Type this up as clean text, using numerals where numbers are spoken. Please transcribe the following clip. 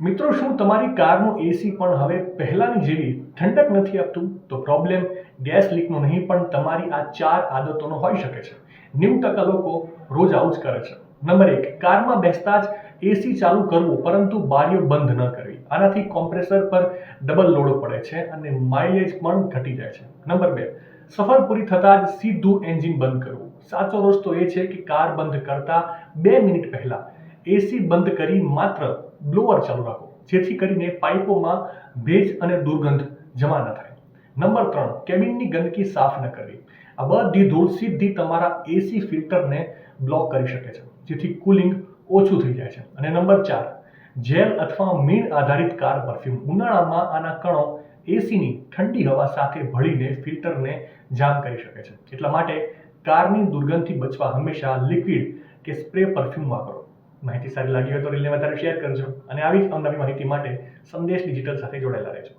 મિત્રો, શું તમારી કારનું એસી પણ હવે પહેલાની જેવી ઠંડક નથી આપતું? તો પ્રોબ્લેમ ગેસ લીકનો નહીં પણ તમારી આ 4 આદતોનો હોઈ શકે છે. 90% લોકો રોજ આવું જ કરે છે. નંબર 1, કારમાં બેસતા જ એસી ચાલુ કરવું પરંતુ બારીઓ બંધ ન કરવી. આનાથી કોમ્પ્રેસર પર ડબલ લોડ પડે છે અને માઇલેજ પણ ઘટી જાય છે. નંબર 2, સફર પૂરી થતા જ સીધું એન્જિન બંધ કરવું. સાચો રસ્તો એ છે કે કાર બંધ કરતા 2 મિનિટ પહેલા એસી બંધ કરી માત્ર બ્લોઅર ચાલુ રાખો, જેથી કરીને પાઇપોમાં ભેજ અને દુર્ગંધ જમા ન થાય. નંબર 3, કેબિનની ગંદકી સાફ ન કરવી. આ બધી ધૂળ સીધી તમારા એસી ફિલ્ટરને બ્લોક કરી શકે છે, જેથી કુલિંગ ઓછું થઈ જાય છે. અને નંબર 4, જેલ અથવા મીણ આધારિત કાર પરફ્યુમ. ઉનાળામાં આના કણો એસીની ઠંડી હવા સાથે ભળીને ફિલ્ટરને જામ કરી શકે છે. એટલા માટે કારની દુર્ગંધથી બચવા હંમેશા લિક્વિડ કે સ્પ્રે પરફ્યુમ વાપરો. માહિતી સારી લાગી હોય તો રીલને વધારે શેર કરજો અને આવી જ અવનવી માહિતી માટે સંદેશ ડિજિટલ સાથે જોડાયેલા રહેજો.